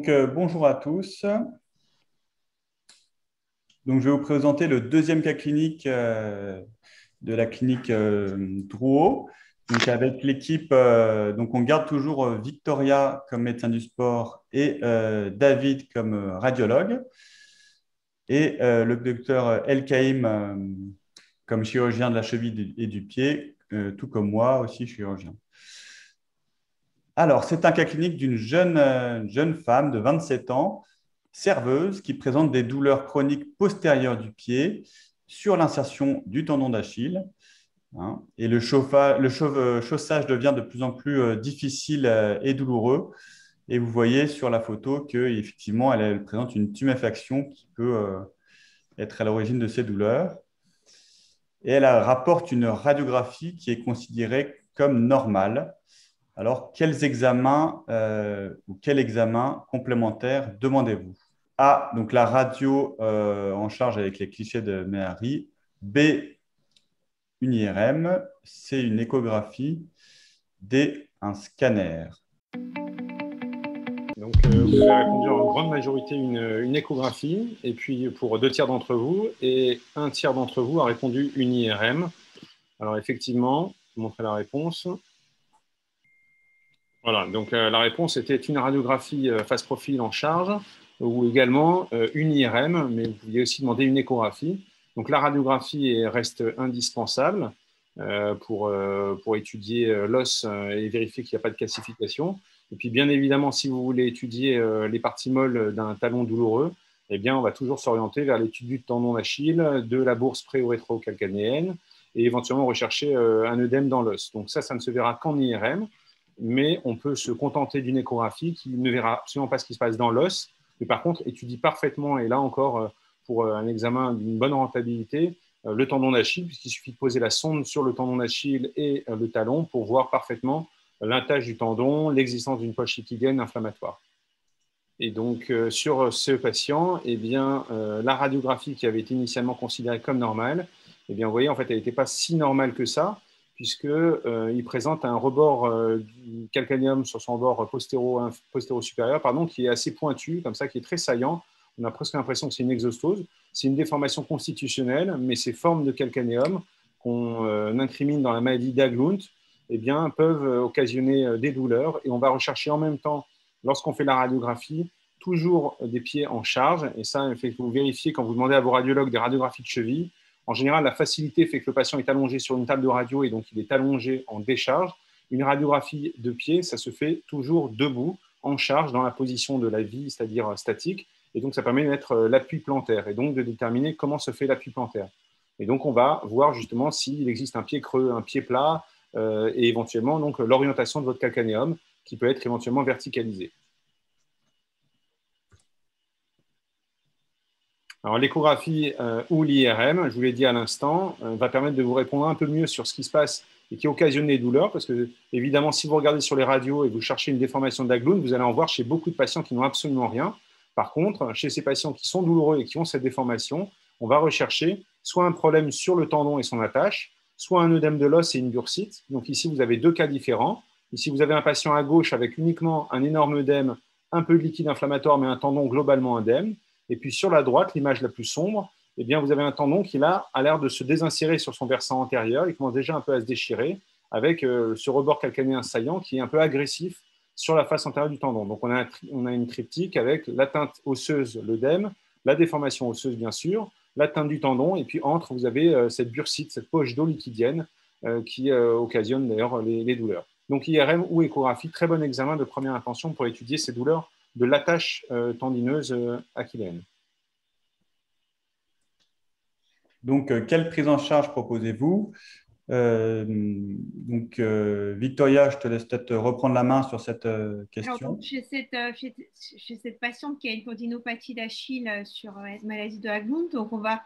Bonjour à tous. Donc, je vais vous présenter le deuxième cas clinique de la clinique Drouot. Donc, avec l'équipe, donc on garde toujours Victoria comme médecin du sport et David comme radiologue et le docteur El Kaïm comme chirurgien de la cheville et du pied, tout comme moi aussi chirurgien. Alors, c'est un cas clinique d'une jeune femme de 27 ans, serveuse, qui présente des douleurs chroniques postérieures du pied sur l'insertion du tendon d'Achille, hein. Et chaussage devient de plus en plus difficile et douloureux. Et vous voyez sur la photo qu'effectivement, elle présente une tuméfaction qui peut être à l'origine de ces douleurs. Et elle rapporte une radiographie qui est considérée comme normale. Alors, quels examens ou quel examen complémentaire demandez-vous? A, donc la radio en charge avec les clichés de Méhari. B, une IRM. C, une échographie. D, un scanner. Donc, vous avez répondu en grande majorité une échographie, et puis pour 2 tiers d'entre vous, et 1 tiers d'entre vous a répondu une IRM. Alors, effectivement, je vais montrer la réponse. Voilà, donc la réponse était une radiographie face profil en charge, ou également une IRM, mais vous pouviez aussi demander une échographie. Donc, la radiographie reste indispensable pour étudier l'os et vérifier qu'il n'y a pas de calcification. Et puis, bien évidemment, si vous voulez étudier les parties molles d'un talon douloureux, eh bien, on va toujours s'orienter vers l'étude du tendon d'Achille, de la bourse pré-ou-rétro-calcanéenne, et éventuellement rechercher un œdème dans l'os. Donc ça ne se verra qu'en IRM, mais on peut se contenter d'une échographie qui ne verra absolument pas ce qui se passe dans l'os, mais par contre étudie parfaitement, et là encore, pour un examen d'une bonne rentabilité, le tendon d'Achille, puisqu'il suffit de poser la sonde sur le tendon d'Achille et le talon pour voir parfaitement l'intage du tendon, l'existence d'une poche liquidienne inflammatoire. Et donc, sur ce patient, eh bien, la radiographie qui avait été initialement considérée comme normale, eh bien, vous voyez, en fait, elle n'était pas si normale que ça, puisqu'il présente un rebord du calcanéum sur son bord postéro-supérieur, pardon, qui est assez pointu, comme ça, qui est très saillant. On a presque l'impression que c'est une exostose. C'est une déformation constitutionnelle, mais ces formes de calcanéum qu'on incrimine dans la maladie d'Aglund, eh bien, peuvent occasionner des douleurs. Et on va rechercher en même temps, lorsqu'on fait la radiographie, toujours des pieds en charge. Et ça, il faut que vous vérifiez quand vous demandez à vos radiologues des radiographies de cheville. En général, la facilité fait que le patient est allongé sur une table de radio et donc il est allongé en décharge. Une radiographie de pied, ça se fait toujours debout, en charge, dans la position de la vie, c'est-à-dire statique. Et donc, ça permet de mettre l'appui plantaire et donc de déterminer comment se fait l'appui plantaire. Et donc, on va voir justement s'il existe un pied creux, un pied plat et éventuellement donc l'orientation de votre calcanéum qui peut être éventuellement verticalisé. Alors, l'échographie ou l'IRM, je vous l'ai dit à l'instant, va permettre de vous répondre un peu mieux sur ce qui se passe et qui occasionne les douleurs, parce que, évidemment, si vous regardez sur les radios et vous cherchez une déformation d'Aglund, vous allez en voir chez beaucoup de patients qui n'ont absolument rien. Par contre, chez ces patients qui sont douloureux et qui ont cette déformation, on va rechercher soit un problème sur le tendon et son attache, soit un œdème de l'os et une bursite. Donc ici, vous avez 2 cas différents. Ici, vous avez un patient à gauche avec uniquement un énorme œdème, un peu de liquide inflammatoire, mais un tendon globalement indemne. Et puis sur la droite, l'image la plus sombre, eh bien, vous avez un tendon qui là a l'air de se désinsérer sur son versant antérieur. Il commence déjà un peu à se déchirer avec ce rebord calcanéen saillant qui est un peu agressif sur la face antérieure du tendon. Donc on a une triptyque avec l'atteinte osseuse, l'œdème, la déformation osseuse bien sûr, l'atteinte du tendon, et puis entre, vous avez cette bursite, cette poche d'eau liquidienne qui occasionne d'ailleurs les douleurs. Donc IRM ou échographie, très bon examen de première intention pour étudier ces douleurs de l'attache tendineuse achilléenne. Donc, quelle prise en charge proposez-vous? Victoria, je te laisse peut-être reprendre la main sur cette Alors, donc, question. chez cette patiente qui a une tendinopathie d'Achille sur maladie de Haglund, donc on va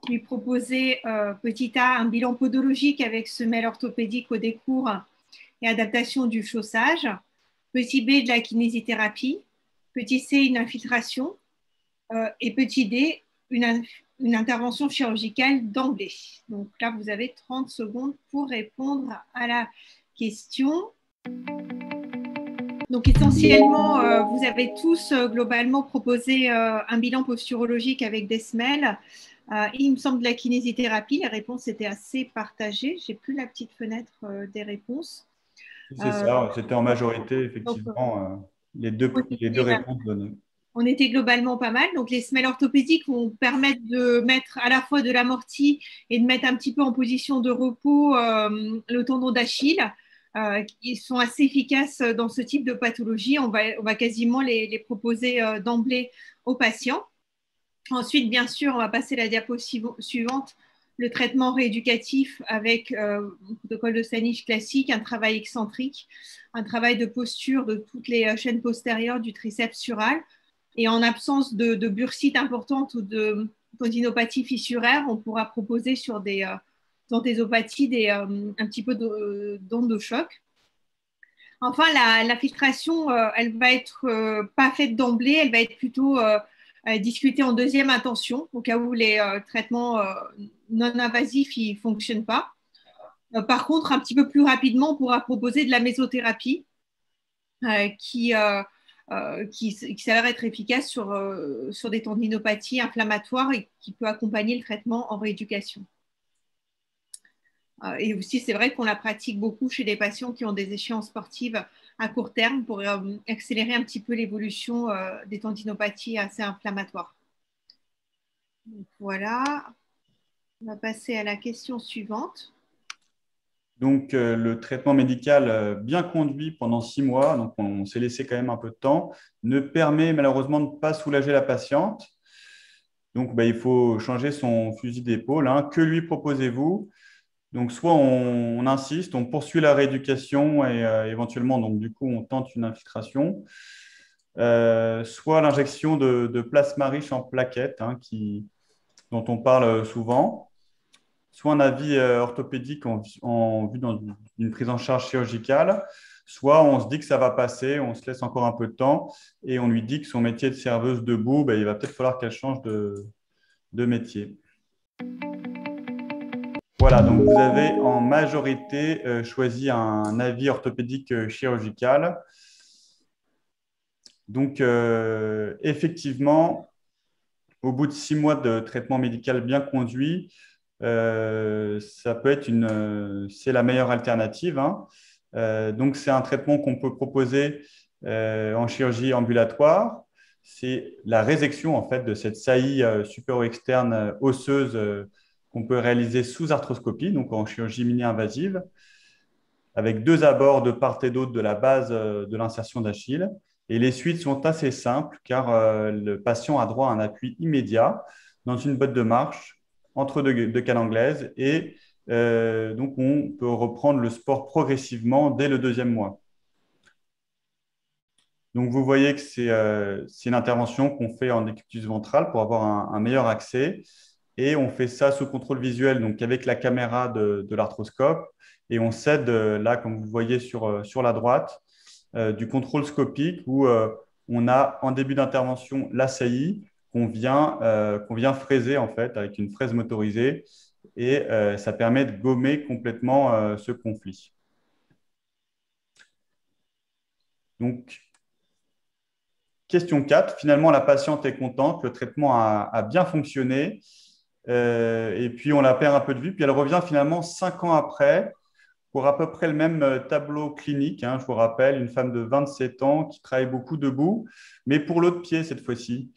lui proposer petit A un bilan podologique avec semelle orthopédique au décours et adaptation du chaussage, petit B de la kinésithérapie, petit C une infiltration et petit D une intervention chirurgicale d'emblée. Donc là, vous avez 30 secondes pour répondre à la question. Donc essentiellement, vous avez tous globalement proposé un bilan posturologique avec des semelles. Il me semble de la kinésithérapie, les réponses étaient assez partagées. J'ai plus la petite fenêtre des réponses. C'est ça, c'était en majorité, Donc, effectivement, les deux réponses données. on était globalement pas mal. Donc, les semelles orthopédiques vont permettre de mettre à la fois de l'amorti et de mettre un petit peu en position de repos le tendon d'Achille. Ils sont assez efficaces dans ce type de pathologie. On va quasiment les proposer d'emblée aux patients. Ensuite, bien sûr, on va passer à la diapo suivante, le traitement rééducatif avec un protocole de Stanisch classique, un travail excentrique, un travail de posture de toutes les chaînes postérieures du triceps sural. Et en absence de bursite importante ou de tendinopathie fissuraire, on pourra proposer sur des anthésopathies un petit peu d'onde de choc. Enfin, la filtration, elle va être pas faite d'emblée, elle va être plutôt discutée en deuxième intention, au cas où les traitements non invasifs ne fonctionnent pas. Par contre, un petit peu plus rapidement, on pourra proposer de la mésothérapie qui s'avère être efficace sur des tendinopathies inflammatoires et qui peut accompagner le traitement en rééducation. Et aussi, c'est vrai qu'on la pratique beaucoup chez des patients qui ont des échéances sportives à court terme pour accélérer un petit peu l'évolution des tendinopathies assez inflammatoires. Donc, voilà, on va passer à la question suivante. Donc, le traitement médical bien conduit pendant 6 mois, donc on s'est laissé quand même un peu de temps, ne permet malheureusement de ne pas soulager la patiente. Donc, il faut changer son fusil d'épaule. Hein. Que lui proposez-vous? Donc, soit on insiste, on poursuit la rééducation et éventuellement, donc, du coup, on tente une infiltration. Soit l'injection de plasma riche en plaquettes, hein, dont on parle souvent. Soit un avis orthopédique en vue d'une prise en charge chirurgicale. Soit on se dit que ça va passer, on se laisse encore un peu de temps et on lui dit que son métier de serveuse debout, il va peut-être falloir qu'elle change de métier. Voilà, donc vous avez en majorité choisi un avis orthopédique chirurgical. Donc, effectivement, au bout de 6 mois de traitement médical bien conduit, ça peut être c'est la meilleure alternative. Hein. Donc, c'est un traitement qu'on peut proposer en chirurgie ambulatoire. C'est la résection en fait de cette saillie supéro-externe osseuse qu'on peut réaliser sous arthroscopie, donc en chirurgie mini-invasive, avec 2 abords de part et d'autre de la base de l'insertion d'Achille. Et les suites sont assez simples car le patient a droit à un appui immédiat dans une botte de marche entre deux cales anglaises et donc on peut reprendre le sport progressivement dès le 2e mois. Donc vous voyez que c'est une intervention qu'on fait en décubitus ventral pour avoir un meilleur accès et on fait ça sous contrôle visuel, donc avec la caméra de l'arthroscope et on cède là, comme vous voyez sur la droite, du contrôle scopique où on a en début d'intervention la saillie qu'on vient fraiser en fait avec une fraise motorisée et ça permet de gommer complètement ce conflit. Donc, question 4, finalement la patiente est contente, le traitement a bien fonctionné et puis on la perd un peu de vue, puis elle revient finalement 5 ans après pour à peu près le même tableau clinique. Hein, je vous rappelle, une femme de 27 ans qui travaille beaucoup debout, mais pour l'autre pied cette fois-ci.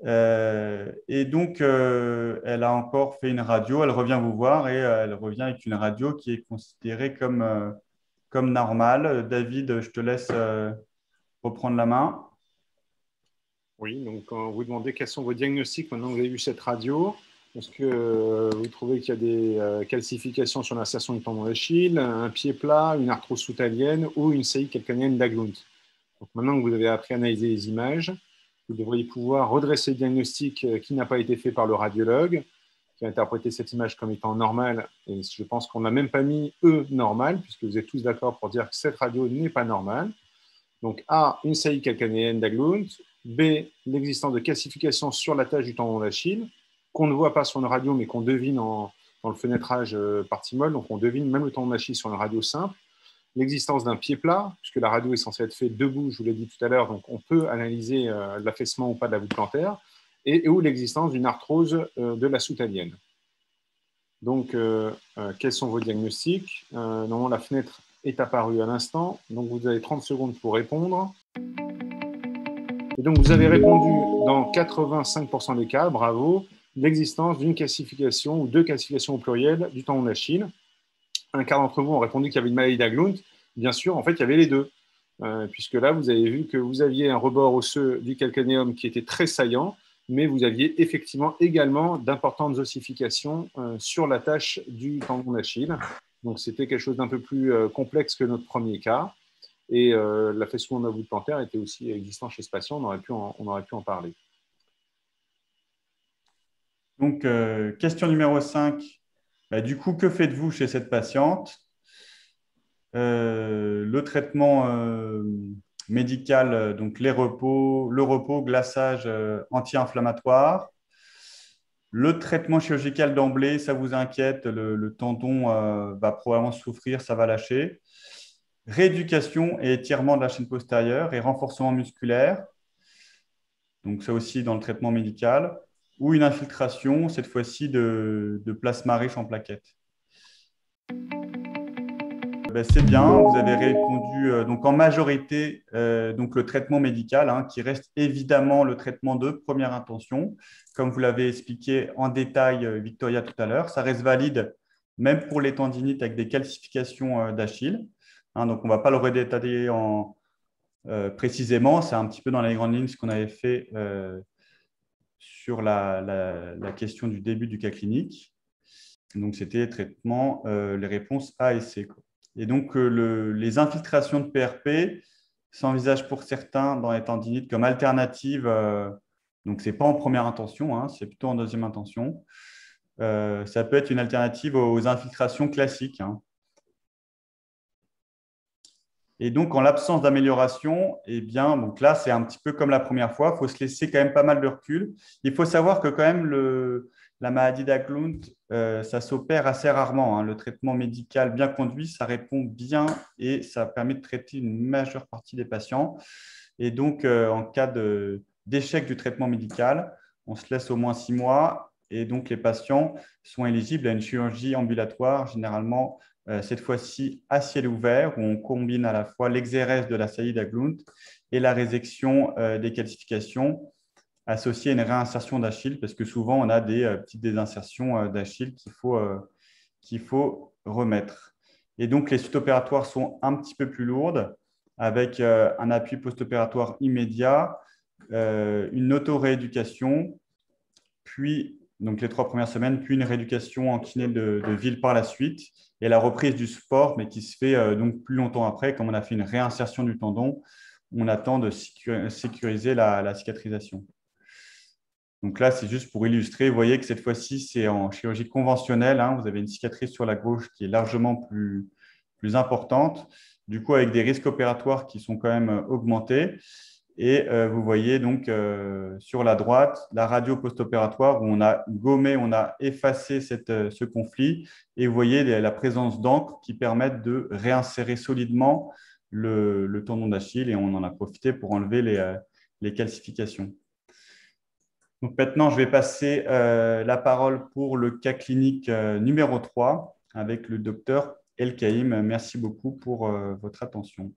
Et donc, elle a encore fait une radio, elle revient vous voir et elle revient avec une radio qui est considérée comme normale. David, je te laisse reprendre la main. Oui, donc quand vous demandez quels sont vos diagnostics maintenant que vous avez vu cette radio, est-ce que vous trouvez qu'il y a des calcifications sur l'insertion du tendon d'Achille, un pied plat, une arthrose soutalienne ou une saillie calcanéenne d'Aglund? Donc maintenant que vous avez appris à analyser les images, vous devriez pouvoir redresser le diagnostic qui n'a pas été fait par le radiologue, qui a interprété cette image comme étant normale. Et je pense qu'on n'a même pas mis E normal, puisque vous êtes tous d'accord pour dire que cette radio n'est pas normale. Donc A, une saillie calcanéenne d'Aglund. B, l'existence de calcification sur la tâche du tendon d'Achille, qu'on ne voit pas sur une radio, mais qu'on devine dans le fenêtrage par Timol. Donc on devine même le tendon d'Achille sur une radio simple. l'existence d'un pied plat, puisque la radio est censée être faite debout, je vous l'ai dit tout à l'heure, donc on peut analyser l'affaissement ou pas de la voûte plantaire, ou l'existence d'une arthrose de la soutalienne. Donc, quels sont vos diagnostics? Normalement, la fenêtre est apparue à l'instant, donc vous avez 30 secondes pour répondre. Et donc, vous avez répondu dans 85% des cas, bravo, l'existence d'une calcification ou deux calcifications au pluriel du tendon d'Achille. Un quart d'entre vous ont répondu qu'il y avait une maladie d'Aglund. Bien sûr, en fait, il y avait les deux. Puisque là, vous avez vu que vous aviez un rebord osseux du calcanéum qui était très saillant, mais vous aviez effectivement également d'importantes ossifications sur la tâche du tendon d'Achille. Donc, c'était quelque chose d'un peu plus complexe que notre premier cas. Et l'affaissement de la voûte plantaire était aussi existant chez ce patient, on aurait pu en parler. Donc, question numéro 5. Bah, du coup, que faites-vous chez cette patiente? Le traitement médical, donc le repos, glaçage anti-inflammatoire. Le traitement chirurgical d'emblée, ça vous inquiète, le tendon va probablement souffrir, ça va lâcher. Rééducation et étirement de la chaîne postérieure et renforcement musculaire. Donc, ça aussi dans le traitement médical. Ou une infiltration, cette fois-ci de plasma riche en plaquettes. Ben, c'est bien, vous avez répondu donc en majorité donc le traitement médical, hein, qui reste évidemment le traitement de première intention, comme vous l'avez expliqué en détail Victoria tout à l'heure. Ça reste valide même pour les tendinites avec des calcifications d'Achille. Hein, donc on ne va pas le redétailler précisément, c'est un petit peu dans les grandes lignes ce qu'on avait fait sur la question du début du cas clinique. Donc c'était traitement, les réponses A et C, quoi. Et donc, les infiltrations de PRP s'envisagent pour certains dans les tendinites comme alternative. Donc, ce n'est pas en première intention, hein, c'est plutôt en deuxième intention. Ça peut être une alternative aux infiltrations classiques. Hein. Et donc, en l'absence d'amélioration, eh bien, donc là, c'est un petit peu comme la première fois. Il faut se laisser quand même pas mal de recul. Il faut savoir que quand même, la maladie d'Aglund, ça s'opère assez rarement. Hein. Le traitement médical bien conduit, ça répond bien et ça permet de traiter une majeure partie des patients. Et donc, en cas d'échec du traitement médical, on se laisse au moins 6 mois. Et donc, les patients sont éligibles à une chirurgie ambulatoire, généralement cette fois-ci à ciel ouvert, où on combine à la fois l'exérèse de la saillie d'Aglund et la résection des calcifications associées à une réinsertion d'Achille, parce que souvent, on a des petites désinsertions d'Achille qu'il faut remettre. Et donc, les suites opératoires sont un petit peu plus lourdes, avec un appui post-opératoire immédiat, une auto-rééducation, puis donc les 3 premières semaines, puis une rééducation en kiné de ville par la suite, et la reprise du sport, mais qui se fait donc plus longtemps après, comme on a fait une réinsertion du tendon, on attend de sécuriser la cicatrisation. Donc là, c'est juste pour illustrer, vous voyez que cette fois-ci, c'est en chirurgie conventionnelle, hein, vous avez une cicatrice sur la gauche qui est largement plus importante, du coup avec des risques opératoires qui sont quand même augmentés. Et vous voyez donc sur la droite la radio post-opératoire où on a gommé, on a effacé ce conflit. Et vous voyez la présence d'encre qui permettent de réinsérer solidement le tendon d'Achille. Et on en a profité pour enlever les calcifications. Donc maintenant, je vais passer la parole pour le cas clinique numéro 3 avec le docteur Elkaïm. Merci beaucoup pour votre attention.